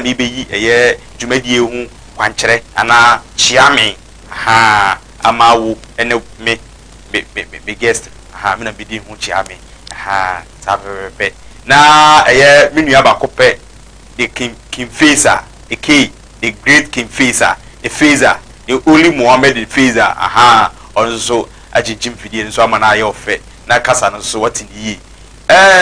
mi be yi eye dwumadie hu kwankyere ana chiame amawo ene me guest me na bedi hu chiame sabe na eye me nua ba kopɛ the king facer the great king facer the only Muhammad the facer also ajijim video nso ama na aye ofe na kasa no so what ni yi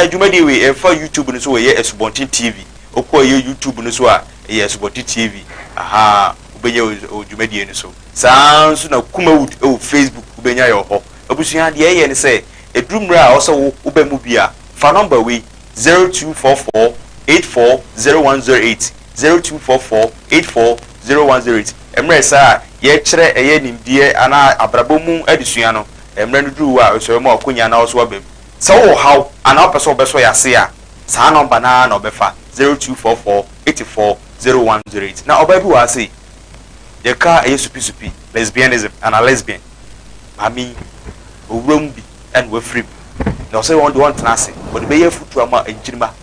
dwumadie we for YouTube no so we Esubontin TV okọ ye YouTube no so a ye Esubontin TV ubenya dwumadie no so sanso na Kumawood Facebook ubenya ye ho abusua de ye ne say edrumra a also ubemu bia fa number we 0244840108 0244840108 emre sa ye kire eye nimdie ana abrabomu adusua no emre no duru a so mo akonya na so abem so wo how ana opeso obeso yase a sa number na obefa 0244840108 na obabi wa say the car eye supi lesbianism and a lesbian mami owuram bi and we free na say one tenase but be ye futu ama enjirima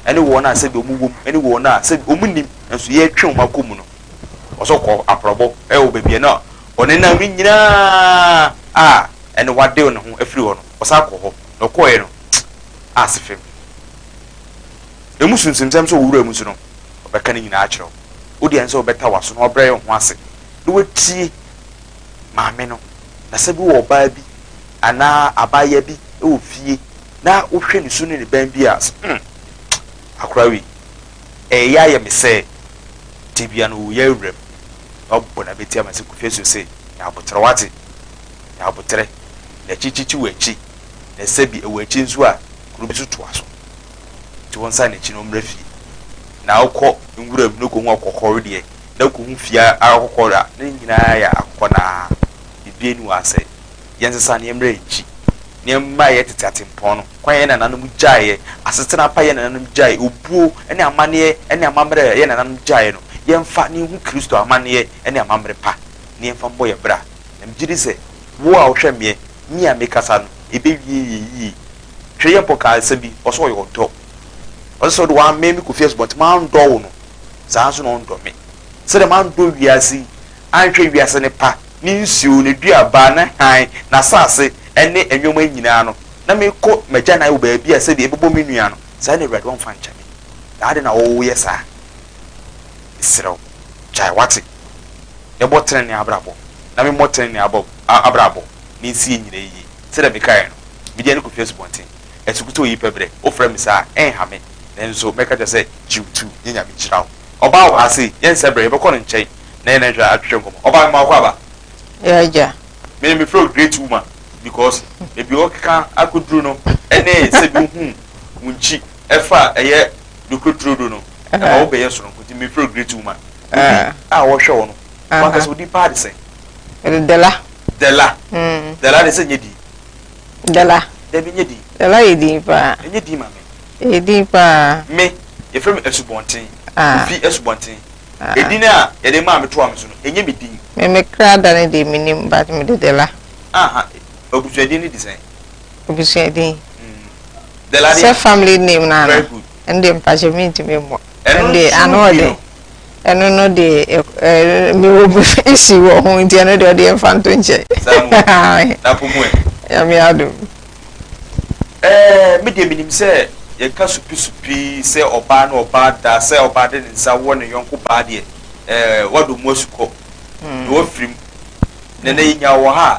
ene wo na say be omuwom ene wo na say omunim enso ye twen makomu no oso ko aprobo e wo bebie na one na mi nyina ene wade no ho afiri ho no osa ko ho no ko e no asefem emusunsimsem so wura emusu no obeka ni nyina akiro odi enso obeta waso no obre ho ase no wetie maame no na se bi wo ba bi ana abaya bi e fie na wo hwe ni sunu ni ban bi as akrawi ya me se tibia no ya wrem obbo na beti amase ku fesu se ya botre wate ya botre na chichichi wachi na sebi e wachi nso a kuru bi so to aso ti won sa na chi no mra fie na ukọ nwuram no ko hu akọkọrọ de na ko hu fia akọkọrọ a na nyina ya akọ na bibie ni wase yensa na emra echi ne mma ye tetatempo no kwan ye na nanum jaaye asetena pa ye na nanum jaaye obuo ene amane ene amamre ye na nanum jaaye no ye mfa ne hu Kristo amane ene amamre pa ne mfa mbo ye bra na mjiri se wo a ohwe me mi a mekasa no ebe wie hwe ye poka sabi oso yo do oso do wa me mi ku fies but man do wo no za so no ndo me se de man do wiase anhwe wiase ne pa ni nsuo ne duaba na han na sase ene enwoma nyina no na me ko magya na wo ba bia se de ebebo me nua no sa ne red one fan chame ade na wo yesa isrew chai wati e botre ne abrabo na me motre ne abrabo ni si nyina yi se de me kai no bi de ne ko Facebook esukuto yi pebre o frɛ me sa ha me nenso meka je se jiwtu nyanya me kirawo oba wo ase yen sebre e bɛkɔ ne nkyɛn na yen hwa atwetwe nkomo oba ma kwa ba yeah me feel great woman because ebi o ka akoduru no ene se bi hu munchi efa eye dukoturo do no e ma wo be yesoro nko ti me feel great woman wo hwe wo no wa ka so di pa de se dela de se nyedi dela de bi nyedi dela yedi pa nyedi ma me yedi pa me ye from Esubontin fi Esubontin edina ye de ma me to am so no enye me din me kra da ne de minim but me de dela obusuadin ni design obusuadin dela se family name na very good and the employment me mo and the anode eno no de me wo isi wo ho nti eno de de fanto nche na pomwe ya me adu me de minim se ye ka supi se oba na oba da se oba de nsa wo ne yonko ba de wado mu asuko wo frim ne na yinya wo ha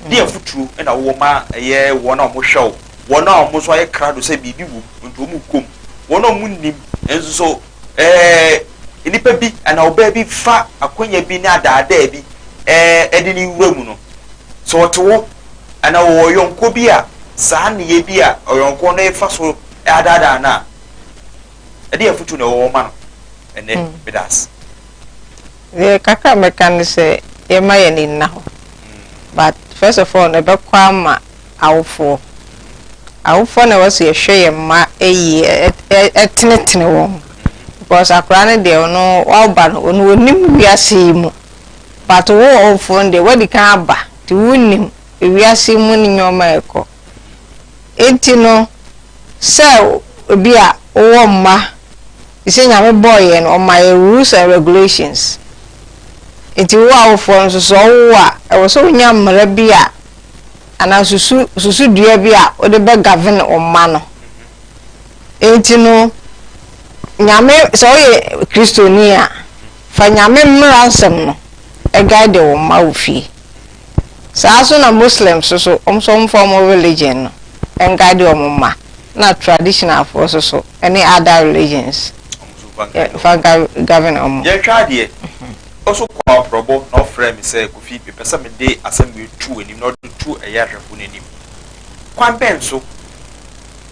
de afuturu na wo ma ye wo na mo hwew wo na mo so ye krado se bibi wu nto mu kom wo na mo nim enso so enipa bi ana oba bi fa akonya bi na adaada bi edi ni wura mu no so to wo ana wo yonko bi a saa ne ye bi a oyonko na fa so adaada na edi afuturu na wo ma no ene bedas the kaka mekan say ye ma ye ni na ho but first of all ne be kwa ma awfo na was ye hwe ye ma eyi etenetene wo because akra ne de no oba no onim wiase mu but wo awfo nde wadi kan aba ti wonim wiase mu ni nyoma eko enti no se obi a wo ma You say nyame boy and on my rules and regulations. It wow for so I was so young marabia and I susu duabia or the beg govern on mano. Ain't you know nyame so ye Christonia fa nyame mransem no e guide o mawfi. Sa so na Muslims so some form of religion no and guide o ma na traditional for so any other religions fa govern o. Ye twa de also kwa probo no frame say Kofi pesa me dey asem we tu enim no tu eyahwefo nenim kwan ben so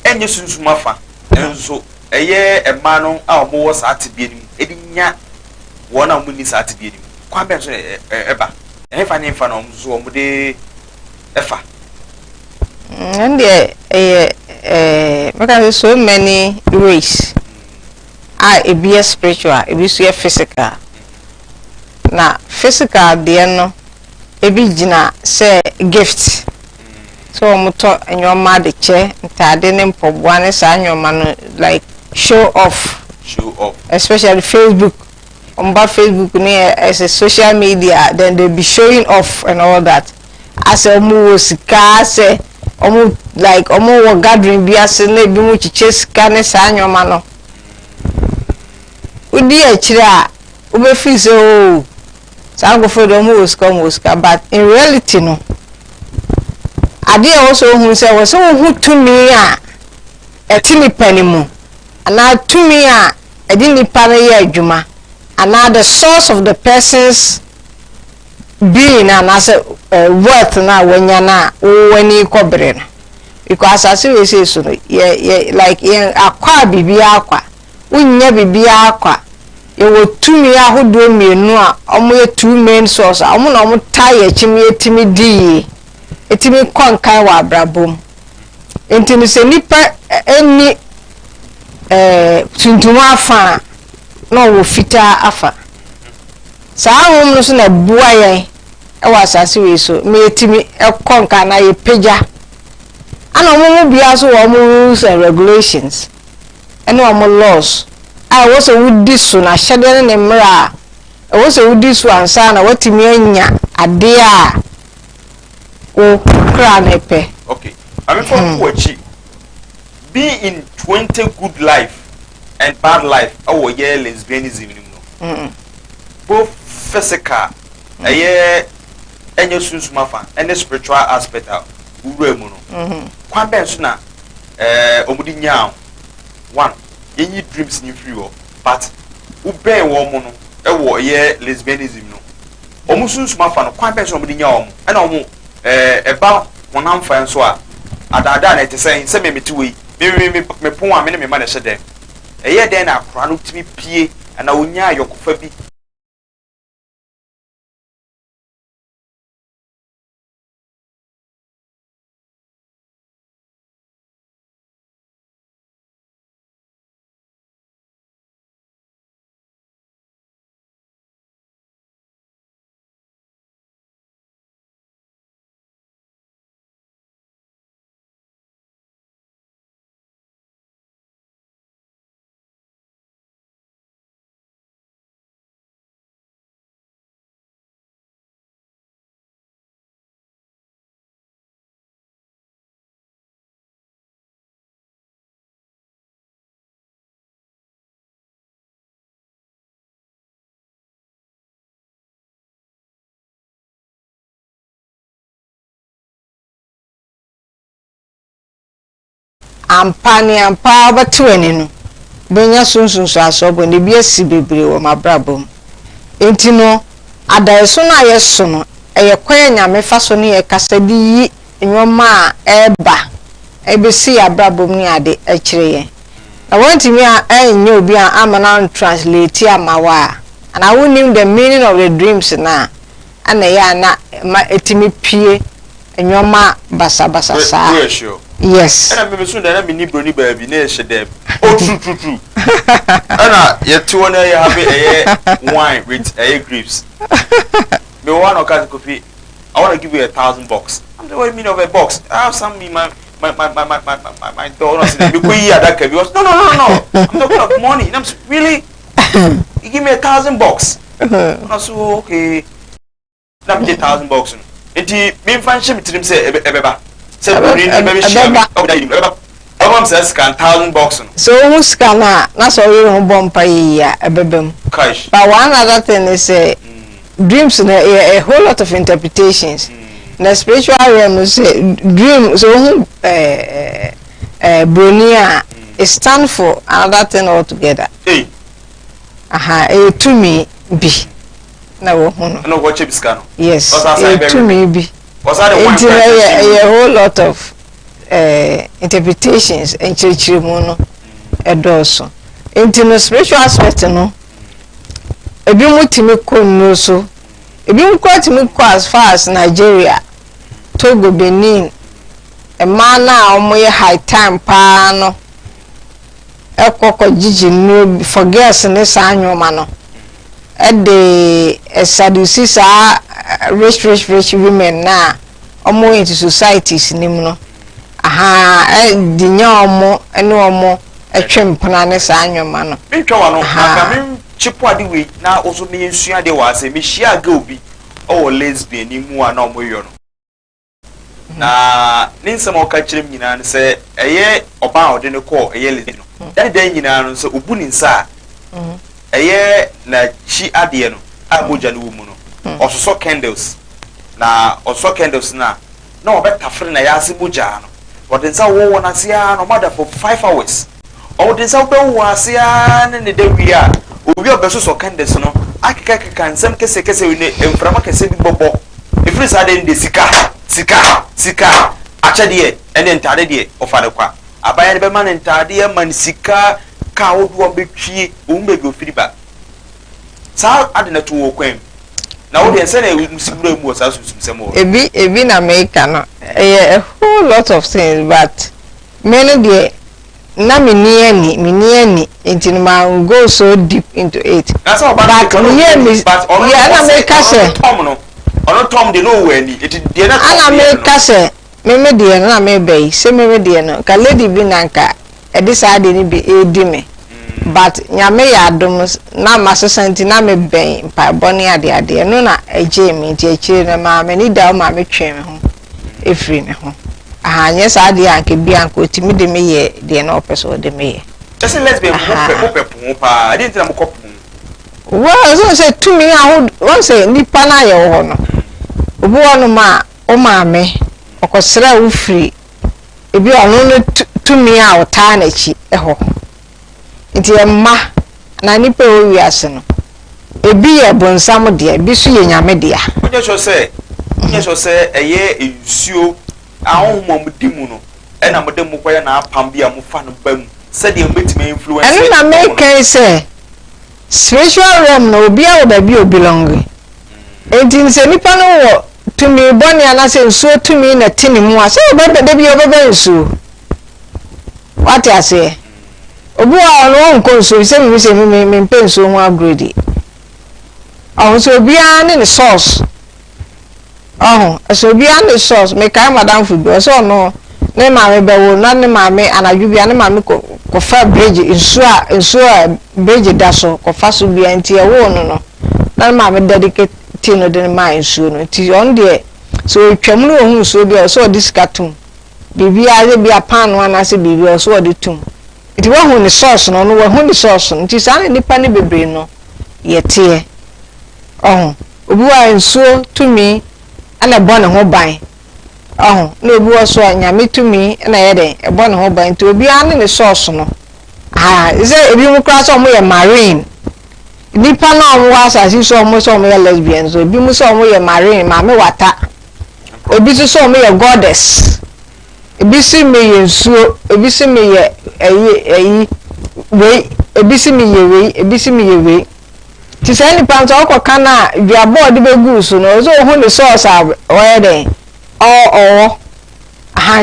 enye sunsuma fa enso eye ema no a omo wo sa atebie enim edinya wona mo ni sa atebie enim kwan ben so eba efa ne fa no so omo de efa and because so many ways e be spiritual e be so physical. Na physical de no e bi gina say gift so omoto enyoma de che ntade ne mpobwa ne sa anyoma no like show off especially Facebook Facebook as a social media, then they be showing off and all that as a sika say like gathering bi as na bi mu chiche sika ne sa anyoma no udi achira ube feel so some go for the muska, but in reality no. I did also who say was so who to me a tiny penny mo, and now to me a didn't pay juma, and now the source of the person's being and as a worth now when you're not when you cover because as you say so yeah like aqua bibi aqua, we never be aqua. You were 2 me who do me no omo 2 main source omo na omo tie etimi di etimi konkan wa brabom enti se nipa eni tuntuma afa no wo fita afa sa ahom no so na bua yen e wa asase we so me etimi konkan na ye peja ana omo bia so wo rules and regulations and omo laws. I was a wood this one, I shadowed in a mirror. I was a wood this one, son. What to me, a dear. Oh, crown a pay. Okay, I'm from Wachi. Be in 20 good life and bad life. Oh, yeah, lesbianism. Both physical, a year, and your soon smafa, and the spiritual aspect of Uremono. Quite sooner, Omudinyao. One. Any dreams in free but ube woman no ye lesbianism no omusun suma fa no kwan be so mdinya omo na omo eba wonam fa nso a adada na etesen se me metiwe me pon a me ne me ma na hye dem eye den na akora no timi pie na onya ayokofa bi Ampani ampa batweni no benya sunsun so asobo ne bi asi bebre wo mabrabom enti no adaiso na yeso no eye kwanya nyame faso ne ye kasa di yi nyoma eba ebesi abrabom ni ade akire ye na wanti mi enye obi a amana translate amawa and I won't know the meaning of the dreams na ana ya na etimi pie nyoma basa sa. Yes. And I'm soon that I'm in Bruni baby, near them. Oh, true. And yet, 2 have a wine with a grapes. Me one or cat coffee. I want to give you $1,000. I'm the way mean of a box. I have some in my my daughter said, "You quit that can be." No. I'm talking of money. And I'm really. You give me $1,000. I said, okay. Now me $1,000. And he me find shame to him say, "Ebeba." Say, "Maybe shame." Mom says, "Can $1,000." So who's gonna? That's all you bomb pay ebebem. Cash. But one other thing is dreams a whole lot of interpretations. The spiritual realm is dream. So Bronia it stand for another thing altogether. Hey. To me be. No, no, watch it, Scano. Yes, to me be. Was that a whole lot of interpretations and church also. Into the spiritual aspect, no. A be mutimiko no so. A be quite as far as Nigeria, Togo, Benin, a man now high time pano. A coco gigi no for girls in this annual manner. At the Sadducees are rich women now, or more into societies in Nimno. Aha, the nyomo, and no more a trim pananes annual manner. Chipwadi we now also mean Sia de was a Mishia Gobi or lesbian in Mua no more. Na Ninsa more catching me and say a year about in the call a year. That day in an so Ubunin sa a year na she adiano, Abuja woman, also saw candles. Na also candles na no better friend I ask Bujano. But in some one I see no matter for 5 hours. Or the South was and the day we are. We are besos or candles no. I can some case in Frama can say Bobo. If we are in the Sika, actually, and then Tardy of Adequa. I buy a man and Tardia man Sika, cow won't be she, won't go feedback. So I didn't to quaim. Now they say we was as some more. A bit American, a whole lot of things, but many dear. Na minieni into my go so deep into it. That's all but yeah, na make say Tom they know when it dey na ana make say me dey na me be say me dey no ka lady bi nanka e dey sa dey ni bi e di me but nyame ya dom na masesanti na me ben pa boni ade no na eje me nti akire na ma me ni da ma me twen me ho efri me ho yes, I did anke bianco timi de me ye de na opeso de me ye. Just lesbian I didn't tell them. Well, so say to me I would say nipa na ye ho no. Obu onu ma o ma me okosra wo free. Ebi onu no to me a ota na chi ho. Nti e ma na nipa o wiase no. Ebi ye bonsam de, ebi so ye nyame de a. Onye so say eye ensuo ahụ mụ di mu no e na mode mu kwaya na apam bia mu fa no bam said you betime influence and na make say spiritual realm no obi a oba bi belong enti se nipa no wo to me boni ana se nsuo to me na tini mu a se oba de bi oba nsuo what I say obu a no nko nsuo se me mpe nsuo ho agree ahụ so obi a ne source so bia the source me kai madam food so no ne ma me be wo na ne ma me anadwu bia ne ma me ko fa bridge nsu bridge da so ko fa so bia nti e wo no na ma me dedicate no de ma nsu no nti on de so twam no hu nsu bia so this cartoon bibia ze bia pan no na se bibia so de tum nti wa hu ne source no wa hu ne source nti sa ne nipa ne bebre no yete obuwa nsu to me ana born ho ban na obi so nyame tumi na ye den e born ho ban to obi an ne source no is ebi mu kra so mo ye marine nipa na o wa asasi so mo ye lesbian so ebi mu so mo ye marine ma me wata obi so mo ye goddess ebi si me ye nsuo ebi si me ye we ebi si me ye we ebi si me ye we ti say ni pan so ko kana dua board be gu so no so hu ni source o den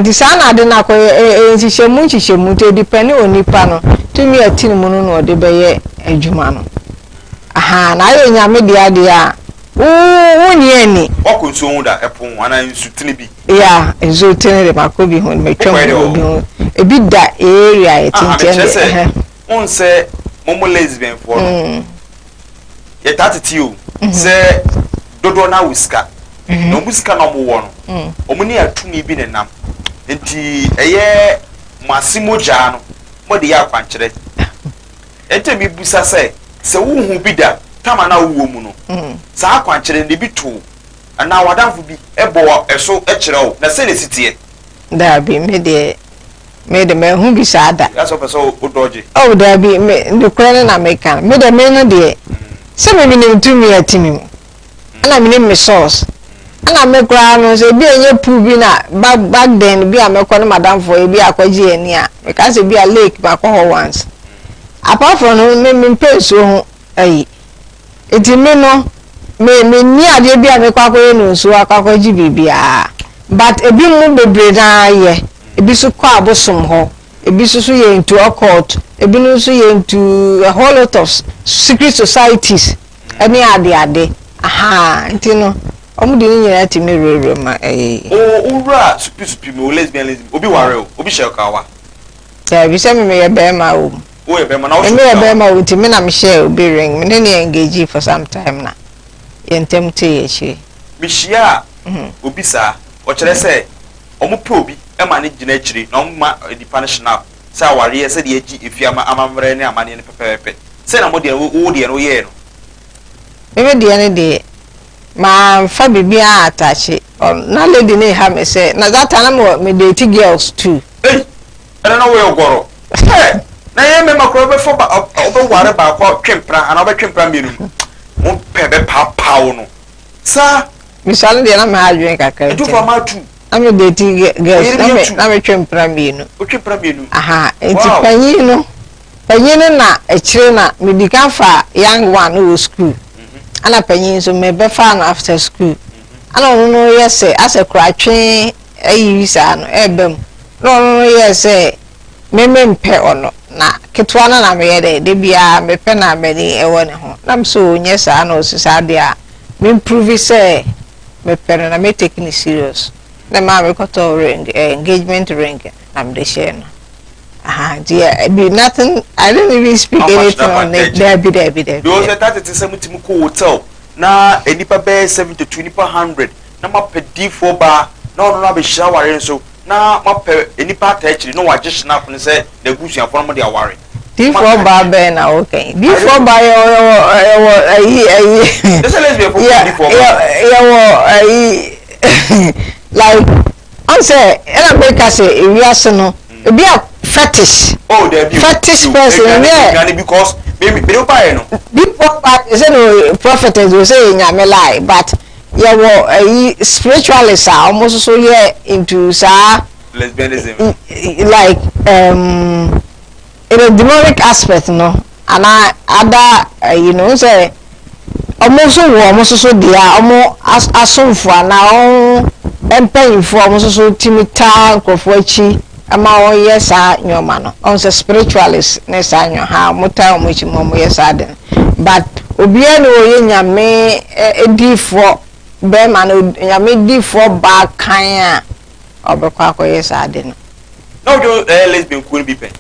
di sana de na ko nhihemu te depend on nipa no tumi atini mu no de be ye adwuma no na ye nyame dia dia woni ani oko nso hu da epon ana nsu tini bi ya nso tini de makobi hu metwam obi hu ebi da area etintien on se momo lesbian for no ye tatiti o se dodo na wiska no wiska na mo wo no omuni atumi bi ne nam enti eye masimo ja no mo de ya kwankyere ente mi busa se wo hu bi da tama na wo mu no sa kwankyere ne bi to ana wadamfo bi ebo eso ekire o na se ne sitie da bi me de me hu bi sa da ya so person o doje oh da bi me de kwana na American me de me no de se me ni ntumi atimi mu ana me source ana me kra no se bi enye pu bi na back then bi amekọ no madam for e bi akwaji ani a me ka se bi a lake ba ko once apart from me peso ho ayi eti me no me ni ade bi amekọ akwaye no so akwaji bibia but ebi mu bebre na ye ebi so kwa abosom ho ebi so ye into occult ebi no so ye into a whole lot of secret societies any ade aha ntino omudi ni nyina ti merere ma ura supi me lesbianism obi ware o obi shekawa ya bi se me ye be ma o ye be ma na o me ye be ma o ti me na me share obi ring me ne engage for some time na ye ntem te ye chi mi shia obi sa o kire se omo pro obi e ma ne gina chiri na omo ma di national sa ware ye se de agi efiama amamre ne amane ne pepepe se na mo de wo de no ye no me de ne de ma fa bibia atache na lady ne ha me say na that time me date girls too ana na we ogoro na ye me makro be fo ba obo ware ba kwa twempra ana obo twempra mienu mo pebe pa no sa misale de na ma adwen kakra edu fa ma tu na me date girls na me twempra mienu o twempra mienu aha enti panyin na ekire na medical fa young one who school ana panyin so me be fa na after school ana no yes as a kwatwe ayi sa no ebem no yes me mpe ono na ketwa na me ye de bia me pe na me ni ewo ne ho na so nye sa na osisa de a me improve say me pe na me take ni serious na ma me koto ring engagement ring na me de share no dear be nothing I don't even speak anything on it there be those that it is 70 ko hotel na enipa be 72 nipa 100 na ma pedi for ba na ono na be shaware so na ma pe enipa ta chiri no wa gish na fun say na gusuan for no de aware di for ba be na okay di for ba yo ayi this let's be for di for like I say ela be ka say ewiase no e be a fetish fetish person yeah because maybe they don't buy no before but say no prophetess will say nyame lie but yeah wo spiritualists are almost so yeah into lesbianism like in a demonic aspect no and other you know say almost so dia asomfo na empayinfo almost so timita nkofo achi ama on yes nyoma no on say spiritualist ne sa nyo ha muta o mochi mo yes aden but obia no ye nyame edifo be ma no nyame edifo ba kan a obekwa ko yes aden no do lesbian ku bi pen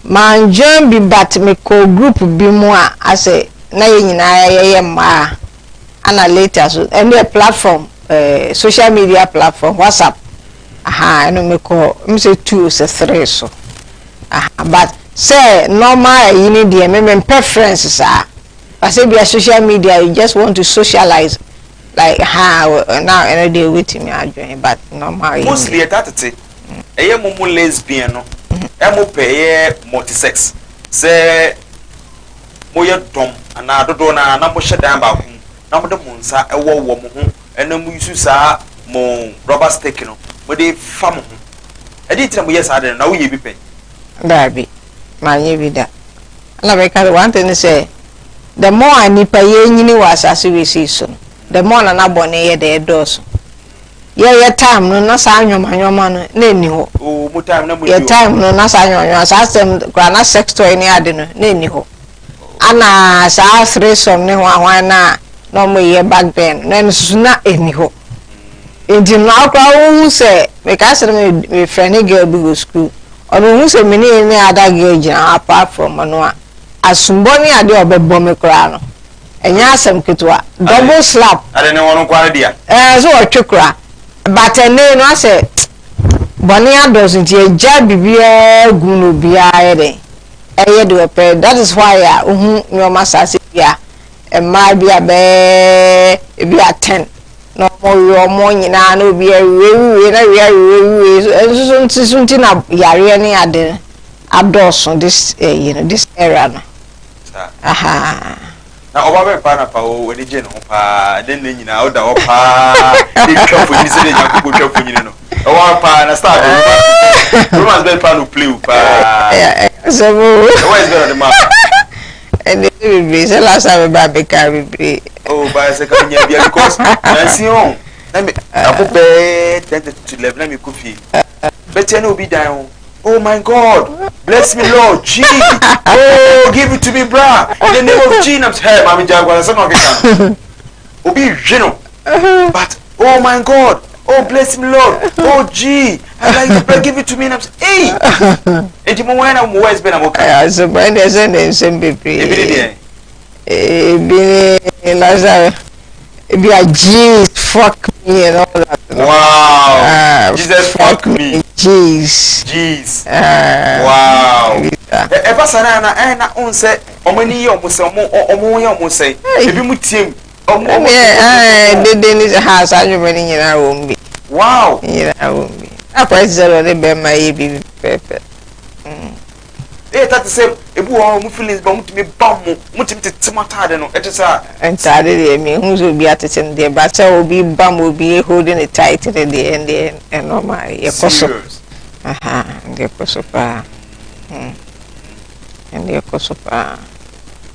man join bi but me ko group bi mu a ase na ye nyina ye ma ana later so any platform social media platform WhatsApp aha no me ko say 2 say 3 so but say normal you need the me preferences are I say be a social media you just want to socialize like how now any day with me adjoin but normal mostly that it eye mo lesbian no e mo pay multisex say mo ye dom ana dodo na mo shedan ba ku na mo de mo nsa e wo mo ho ena mo yusu sa mo rubber stick no mo de fam ho e di tira mo yes ade na wo ye bi pen dabi manye bi da na be ka one thing say the more anipa ye nyini was asase we so the more na bone ye de doso ye time no na sa anwoma no na eni ho o mo time na mo ye time no na sa anwoma sa sem gra na sex toy ni ade no na eni ho ana sa threesome ne ho ahwan na no mo ye back then na nso na eni ho enti na kwa wo say me ka say me friend girl bi go school onu hu say me ni ada girl gina apart from no a asumboni ade obebbo me kura no enya asem ketwa double slap ade ne wono kwa dia so otwekura but ene no say boni ados nti eja bibia gu no bia ede eye de pe that is why nyoma sase bia emma bia be bia 10 no mo nyina no bia we na we so nti na yare ne ade ados this this era no aha na oba be pa na pa o we je no pa den ne nyina o da o pa e twafo ni se de nyakubo twafo nyine no oba pa na start romance be pa no play pa so where is better the map and the say last time ba be carry be oh ba se ka nya bia because nansion na me apobe 10 to 11 na me kofi betia na obi dan oh my God, bless me, Lord. Gee, oh, give it to me, brah. In the name of Jesus, hey, Mami Jaguar, son of a Obi, you know. But, oh my God, oh, bless me, Lord. Oh, gee, I like to give it to me. And I'm saying, hey, and you know when I'm always been a mocha. I so by the same baby. Lazarus. Be a Jesus, fuck me and all that. Wow. Jesus, fuck me. Jeez. Wow. E pasa na on say omani ye omo say omo ye omo say ebi mutiem omo de ni house anwumani nyina wo mbi. Wow. Nyina wo mbi. Apa zero de be ma ye bi pepe. That the same ebu o mu feelings ba mutimi bam mutimi tetemata de no e tesa entare de me hu so bi atete de ba say obi bam obi holding it tight de and normal ye koso aha de koso pa and de koso pa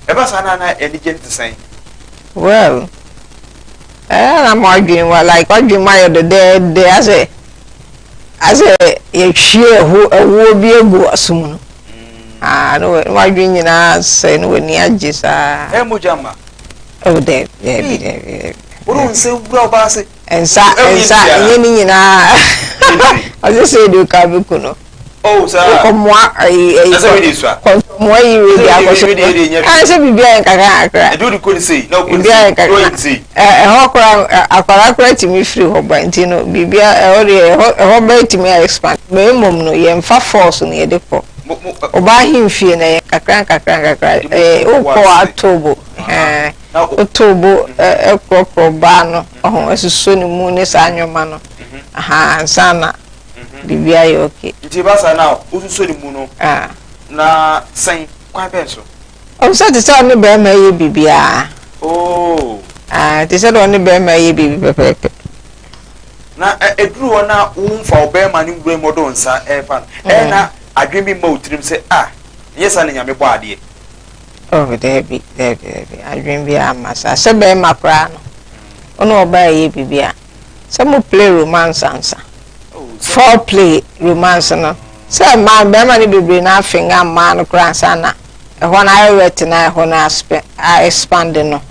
e ba sana na e digent say well I'm arguing like arguing my the day as a ye share who be egu asum no why doing na say no ni agisa mujama oh there uru nse bro ba say ensa ye ni nyina I just say do ka be kuno oh sir ko mo asa we dey so ko mo yi we dey akoso I say bibia nkaka akra e do ko say na ko say akra ti mi free ho ba ntino bibia ho ba ti mi expand me mom no ye mfa force no ye de ko oba himfie na ye kakra ukọ atobo otobo ekro ba no ohun asuso ni mu ni sa anwoma no aha sana bibia ye okay nti ba sa na osuso ni mu no na sen kwa ben so o so ti sa ni be ma ye bibia oh ti sa do ni be ma ye bibi pepepe na eduru na umfa obe ma ni ngure modo nsa fa na adwemi ma utrim say yes an nyame bo ade oh there be adwemi amasa se be makra no ono oba ye bibia se mo play romance ansa for play romance no se man be ma ni bibi na afinga man no kra ansa na e ho na ayet na e ho na expand no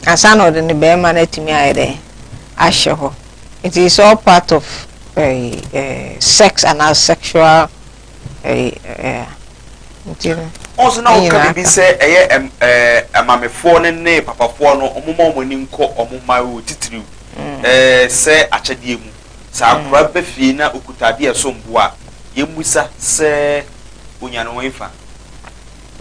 ansa no de ni be ma na timi ayede ahye ho it is all part of sex and our sexual also now can be say amamefo ne papafo no omomo omoni nko omoma o titiriu say achadie mu sa akura be fie na okutade esombo a yemusa say onya no wenfa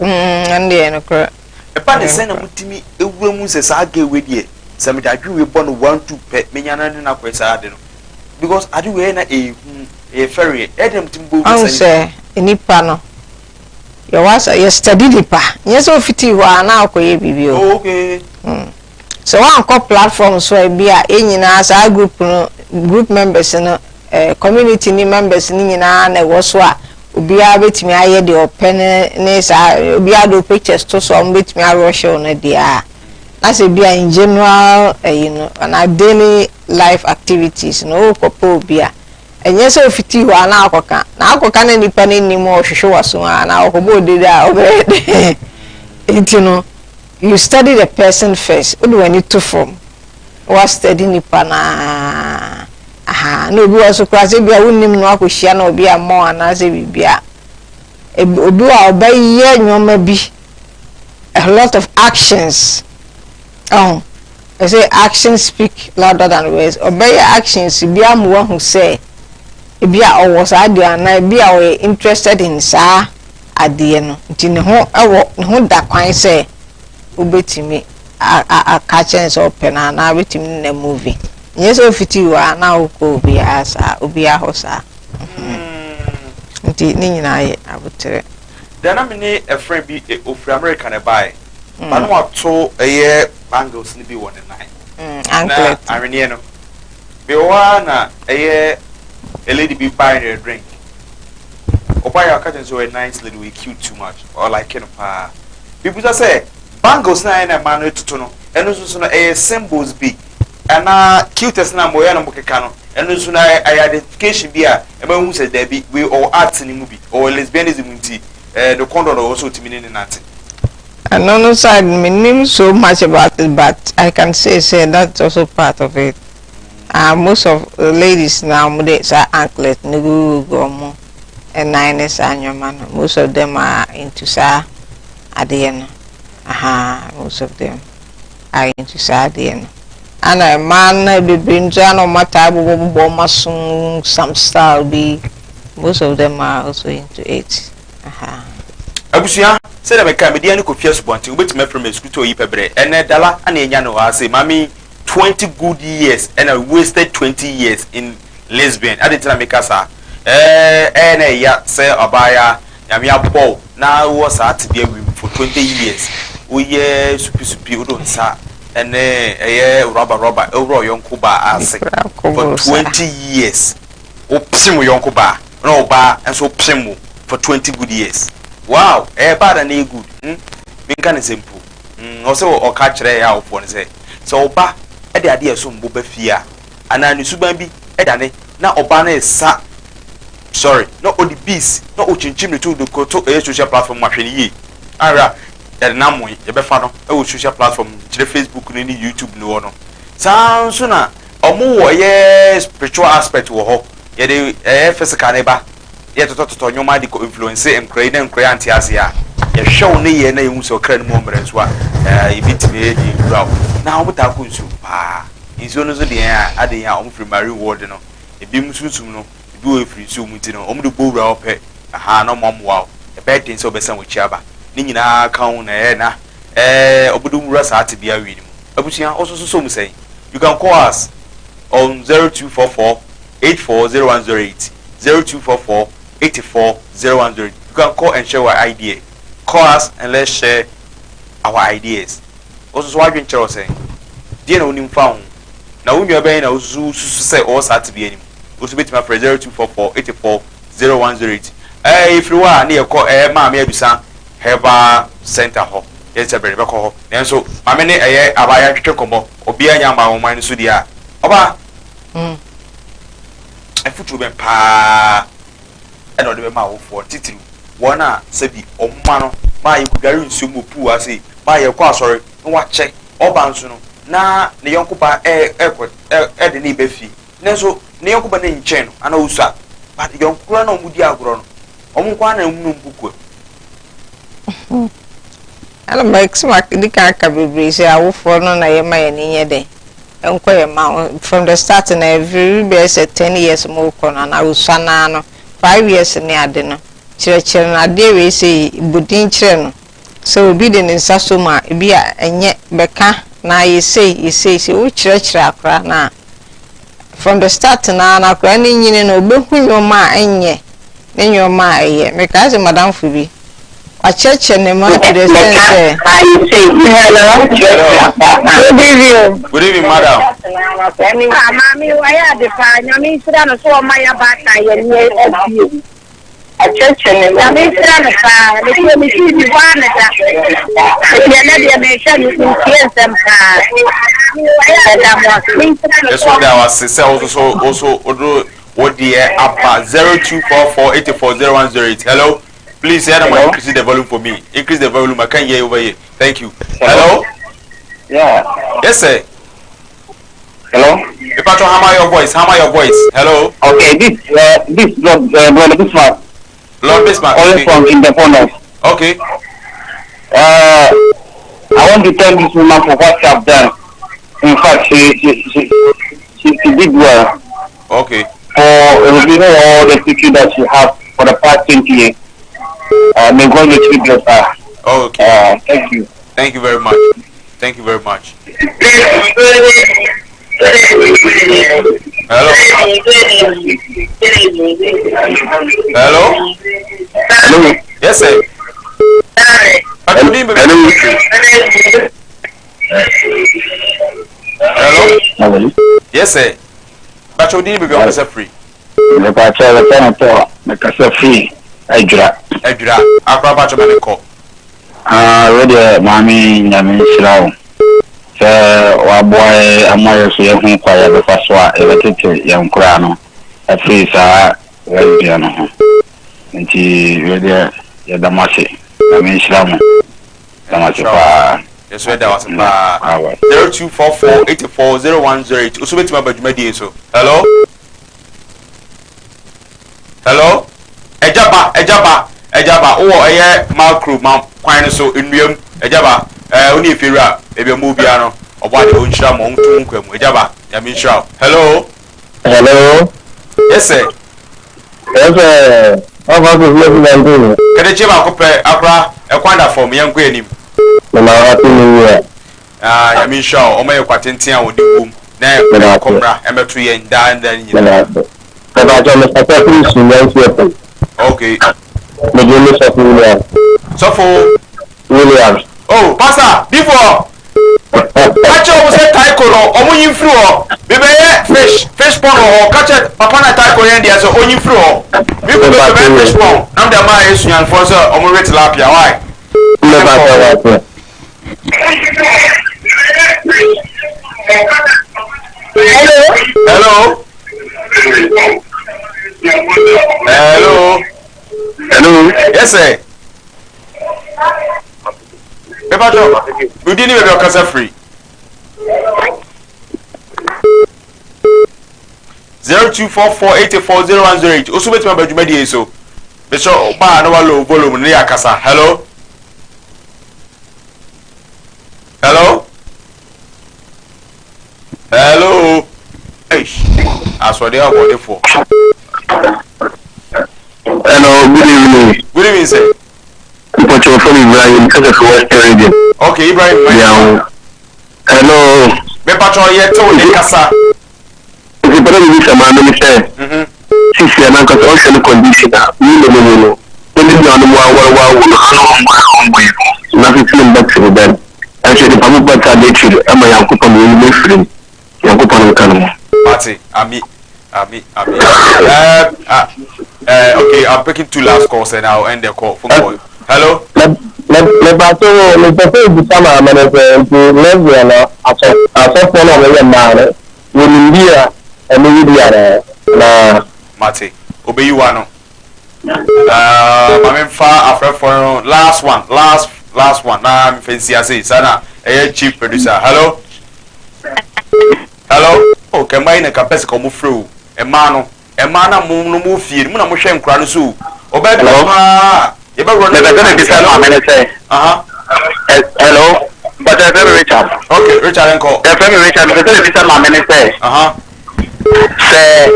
ande no kra e pa ne say na mutimi ewura mu se sa aga ewedie se me dadwe we bo no 1 2 pe menya na ne na kwesa ade no because ade we na ferry edem timbo say nipa no ye was ye study nipa yes so fiti wa na akoye bibio okay so one call platform so e bia enyina sa group members no community ni members ni nyina na wo so a obia betimi aye de open ne sa obia do pictures to so betimi a rush on dia na say bia in general on our daily life activities no kopo obia enye so fiti wa na akoka na nipa ni nimu ohwehwe waso na okobo dede a obede enti no you study the person first. What do I need to form? What study nipa na aha no bi waso kwa se bia wonnim no akohia na obi ammo ana se bibia obi wa obaye nyoma bi a lot of actions. Oh, I say actions speak louder than words. Obaye actions bia mo hu say bia o was adia na bia we interested in sa ade no nti ne ho ewo ne ho da kwan say obetimi a catching open na betimi na movie. Yes, ofiti wa na uko obi asa obi ahosa. Nti ni nyina ye abutere. Then I'm in a friend be of American buy. But no to a year bangles ni be 1 and 9. Anklet. Areniano. Be one a year a lady be buying a drink. Or buy your curtains so a nice lady we cute too much or like people just say bangles na na man to tono and also a symbols be and cutest na moya na mokeka no and also na identification be a who said there be we all arts in the movie or lesbianism nti the condom also to mean in that. And on the side meaning so much about it, but I can say that's also part of it. Most of the ladies now they say anklet nugu gomo and nines and your man. Most of them are into sa at the end. Most of them are into sa at the end. And a man be bring no matter bomb some style be. Most of them are also into it. Abusia say na meka media ni kofia subonti obetime from school to yipebre ene dala ana enya no ase mami 20 good years and I wasted 20 years in lesbian adetira meka sa na ya say obaya yame abbo na wo sa atibia wi for 20 years oye supi odo nsa ene rubber ewro yonko ba ase for 20 years o psimu yonko ba na oba enso psimu for 20 good years. Wow, bad and good. Me can simple. Also or catch ya of one say. So oba the idea so mbo befia. Ana ni suban bi edane na oba na sa sorry, not all the bees, not uchinchim to the koto social platform mahwene yi. Ara ya na mo ye befa no e social platform kire Facebook ni YouTube ni wo no. Sound so na omo wo ye spiritual aspect wo ho. Ye de physical na ba ye to nyoma di ko influence nkrai antiase a ye hwew ne ye na ye hu so kra ne mo mbre so a e bitime ye di draw na o buta ko nsu pa nsu no so de a ade ya o mfiri marine ward no e bi msusum no e bi o free so muti no o mde bowra ope no momwa e be den so be san wo chiaba ni nyina kan na ye na obudu mura sa ate bia wi ni mu abusia also so mu say you can call us on 0244 840108 0244 840100. You can call and share our idea. Call us and let's share our ideas. Also, what you are saying? Dear no new found. Now, when you are being a say all start to be any. Also, bet my friend 0244 840108. If you are near call mammy Abisa, Heba Center Hall. Yes, a very call. And so, I mean, a buyer to come up or be a young man mine Sudia. Oba, I put you pa. And on the mouth for titty. One sabi o mano, my you could nsumu pu ase, my your qua sorry, no what check, or bounce no. Na the yonkuba the ni befi. Nenso, neokuba in chain, and osa, but the young crono mudia grown. Omukwana mumbuku. Ala makes mak the kaka be say I will follow na yema any day. From the start and every best 10 years more con and I was sanano. 5 years ni ade no chere na ade we say budin chere no so bi de nsa so ma bi a enye beka na ye say o chere akra na from the start na akra ni nyine no obehu nyoma enye ne nyoma eye me ka say madam fubi a chere ne ma to the sense hello good evening madam mami waya de fa nyami sira no so ma ya bata ye ni a church ne nyami sira no fa le ko mi ti bi wa na ta ye na de me sha ni influence ka waya da mo that's what I was say also odo what the apa 0244 840108 hello please hear my increase the volume for me increase the volume I can't hear over here Thank you. Hello? Yeah. Yes, sir. Hello? Patron, hammer your voice. Hammer your voice. Hello? Okay, this brother Bismarck. Lord Bismarck. Calling from Independence. Okay. I want to thank this woman for what she have done. In fact, she did well. Okay. For revealing all the teaching that she has for the past 20 years. May God richly bless her. Okay. Thank you. Thank you very much. Thank you very much. Hello? Hello? Hello? Yes, sir. Hello? Yes, sir. But you didn't be free. The pastor, the free. Ejura. Akwa choma ko. Ready, mommy, Yamin Shroud. Wa boy, Amayo, so you can quiet the first one, elevated young crano. A free, sir, lesbian. And she ready, Yadamasi. Yamin Shroud. Yes, that was 0244 84 0108. Also, wait my budget. So, hello? Hello? Ejaba. Oh, macro, quine so in Mium. Ejaba. Only if you're maybe a movie, or what the old sham on Tunkum. Ejaba. Yamin Shroud. Hello? Hello? Yes, sir. Yes, sir. How about this living? Can I check Accra? A quanta for me, young Queen. Happy New Year. Yamin Shroud, or my quatintia would do. Now, Cobra, Emma Tree and Dan, then you know. Okay. So for Williams. Oh, Pastor, before catch up was a taiko or only through. Maybe fish pond or catch it upon a taiko and there's only through. We could go to fish pond. I'm the Maris and for so on the tilapia. Why? Hello. Hello. Yes, sir. Paper drop. We didn't even be a free. 0244 84 0108. Also, wait my bedroom. So, Bishop Oba, no low volume near Casa. Hello. Hey, as for the hour for. Hello, good evening. Good evening, sir. But you're from Ibrahim, because of West Radio. Okay, Ibrahim. Yeah. Hello. Me patrol yet to the Casa. If you better be some man, since you're not going to condition, you know. When you are the one, nothing to back to them. I said, the public better they should, and my uncle will be free. Party, Ami. Okay, I'm picking two last calls and I'll end the call. Phone call. Hello? Mate, obey you one. I'm far after for last one. Now I'm fancy. I say, Sana, a chief producer. Hello? Oh, can buy in a capacity come through. A man, no move feed. Muna Moshe Cranu Sue. Obey, you better run Hello? But I very Richard. Okay, Richard and call. The family Richard, the my minister. Say,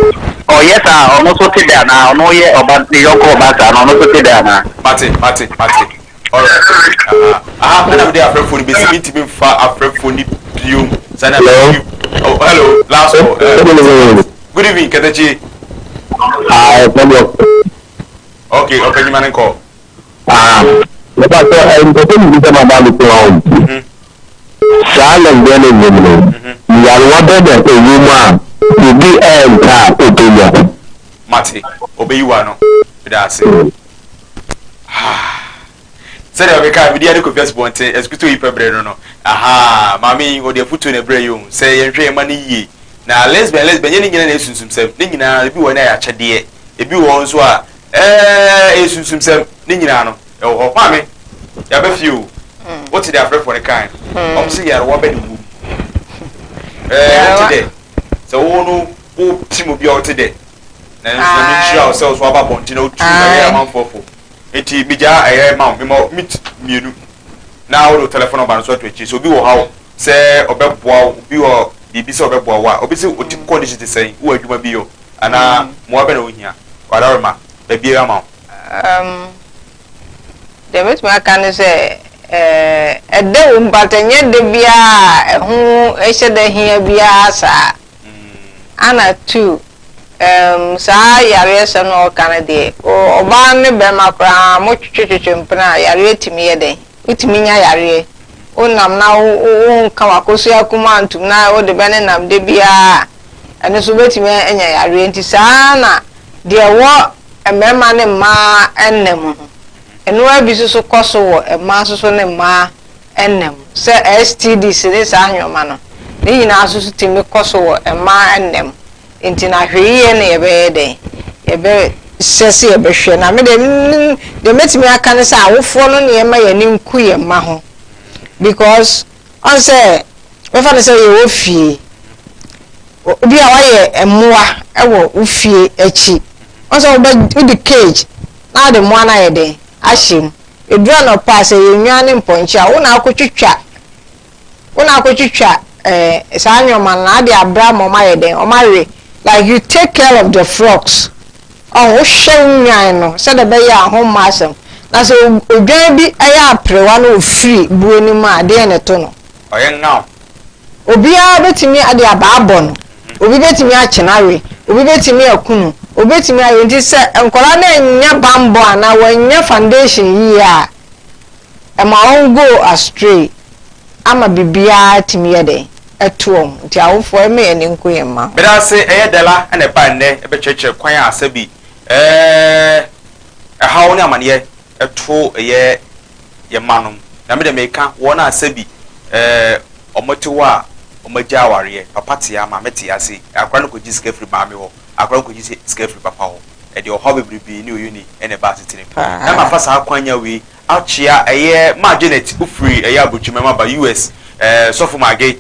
oh yes, I almost put it there now. No, yeah, about the Yoko back, I almost put it there now. Mate. All right. And I'm there for the basic to be far after for the you. Oh, hello. Last call. Good evening, Katachi. Okay, open your man and call. The pastor, I'm going to be about the silent women. You are wanted as a woman to be a Mate, obey you one. That's it. Said I can't be the other confess one thing as good to you, aha, mammy, or the foot in a brain, say, and pay money ye. Now, lesbian, yes, himself, thinking I'll be when I actually dear. If you want to, himself, Ninano, oh, mammy, you have a few. what did I pray for the kind? Obviously, I want to move. Today, so no, Timothy out today. And ourselves were about to know 2 million for it. Bija, I am meet me. Now, the telephone number so to so be how say Obebo, be or be so Obebo, obviously, what you call this to say, where you may be, and more better here. Whatever, baby amount. The best I can say, a day, but and yet the beer, who I said here be asa. Anna too. Sa yare se no Canada o ba ne be makra mo twetwetwempna yare timi yede utimi nya yare o nam na o nka wakoso akuma antum na o de be ne nam de bia ene so betimi enya yare nti sa na de wo emema ne ma ennem eno abi so koso wo ema so ne ma ennem se STD se sa anwoma no ne nyina so timi koso wo ema ennem inti na hweye ne ebe sese ebe hwe na me de metimi aka ne sa awofo no ne ma yani nku ye ma ho because on say we fa ne say ye ofie obi a waye emoa ewo ofie achi on say we the cage na de moa na ye de ahim edura no pass ye nwa ne mponchi a wo na akotwitwa sa anyoma na de abra mo ma ye de o ma we like you take care of the frogs. Oh, shame no. Said the bay home massam. That's a baby. I are pre one free buoni ma de ne tono. I am now. Obia betimi ade ababon. Obi betimi a chenare. Obi betimi akunu. Obi betimi a yenti se enkola na nya bambo ana wanya foundation yi a. E ma on go astray. Ama bibia timi yede. Etuom nti awofo eme ye ne nkoyema be da se dela ene pa nne ebe cheche kwan asabi hawo ne amane eto ye manom na me de meka wona asabi omotiwa omaja aware papa tia ma meti ase akwa no koji sika free maame ho akwa no koji sika free papa ho e de ho bebribi ni oyuni ene ba titire na ma fa sa kwanya we achia ma Janet ufree abotwuma ma ba US sofu mage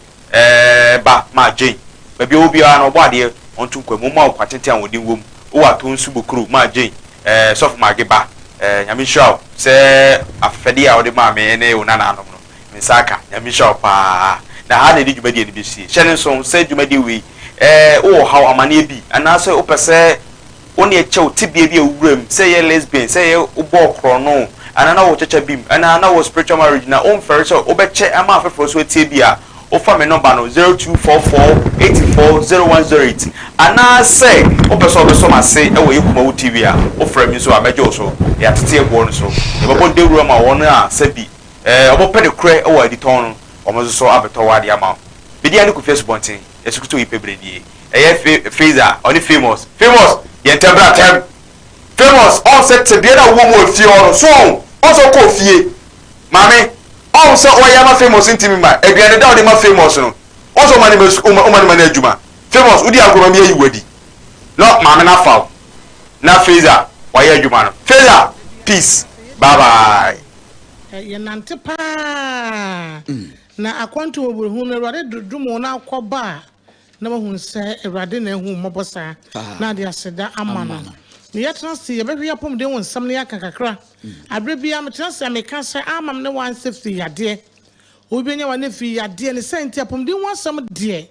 ba ma Jane baby obi a no boade ontu kwamu ma kwatete an wodi wom o wa to nsu bokru ma Jane sofu mage ba nyame show se afede a wodi ma me ne una na no me saka nyame show pa na ha na di dwumadi ni bisi hyene so se dwumadi we o how amane bi ana se o pese oni eche tibia bi awuram se ye lesbian se ye ubo krono ana na wo checha bim ana na wo spiritual marriage na on fair so obeche ama afefo so tibia o fa me number no 0244840108 ana say o beso ma say e wo yekuma wo TV a o fra mi so amejo so ya tete ego no so e babo de wura ma won a sabi obo pe de kre e wo editor no o mo so abeto wade ama bidia ni ku Facebook tin esikuto ipebre die e ye freezer oni famous ye tebra tem famous on set te bia na wo mo fie oro so on so ko fie mame on so o ya ma famous ntimi ma aduane da o de ma famous no on so mani mani adwuma famous udi agoma mi ayiwadi no mame na fa na freezer o ya adwuma no freezer peace bye bye ye nante pa na akwanto oburuhu na rade dudumo na akoba na mahun se erade na ehu mobosa na de aseda amana ne yetna se ye behwe apom de won sam ne yakakakra abrebia metna se ameka se amam ne 150 yade obenya wa ne fi yade ne senti apom de won sam de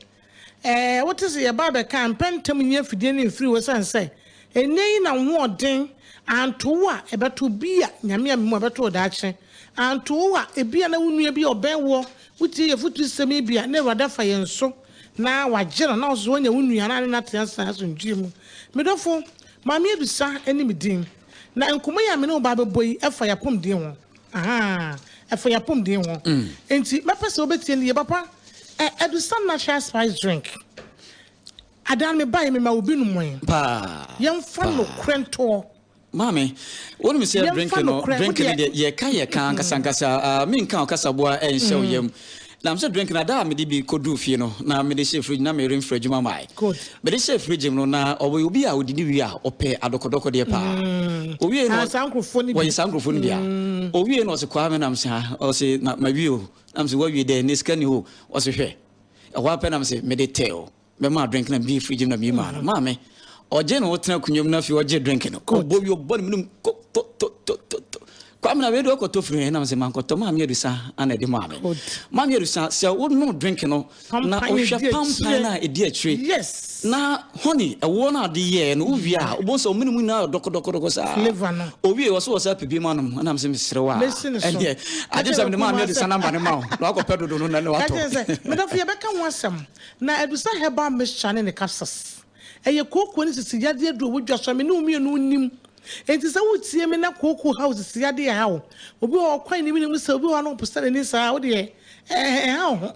what is ye ba be kan pentem nya fidie ne free wo sanse enei na ho oden anto a ebeto bia nyame amemo ebeto daache anto a ebia na wonua bi obenwo wuti ye futu semi bia ne rada fa yenso na wagera na ozo nya wonua na na tensa asundwemu medofo mami ebisa eni midin na nkomo ya me no ba beboyi efa ya pom din ho efa ya pom din ho enti mepese obetie ne ye papa edusa natural spice drink adan me buy me ma obi no moyen pa yemfa no krento Mami, when we say drink it, ye ka kankasa me nka okasa boa e nhye oyem na am say drink na da me di bi kodu fie no na me de share fridge na me rim fridge ma mai good me de share fridge no na obi a odidi wi a ope adokodoko de pa owie no sankrofoni wo sankrofoni dia owie no se kwa me na am say o se na ma wi o am say wo wi de ne skani o o se hwe e wa pe na am say me de tell me ma drink na bi fridge na mi ma no ma me oje no tena kunyom na fi oje drink no ko bo wi o bo ni to kwa me na we do ko to free na am say man ko to ma me edusa ana de ma me ma me edusa se wo no drink no na o hwe pampan na e di atire yes na honey e wo na de ye no wi a obo so minimu na doko sa flavor no owi e so pipi ma no na am say me sere wa and there I just have the man me edusa number ne ma no ko pedo do no na wa to me da fi e be ka ho asem na edusa heba mixture ne capsules eye koko ni sisi yade do wo dwa so me no mi no nim enti se wo tie me na koko house sisi yade ya ha obi o kwan ni mi se obi wa no postere ni sa wo de ha ho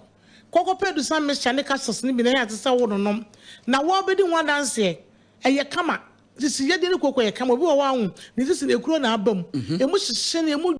koko pedu san mixture ne capsules ni bi na ya se wo no nom na wo be di ho dance eye kama sisi yade ne koko ye kama obi wa hu ni sisi na ekuro na abam emu hihye ne emu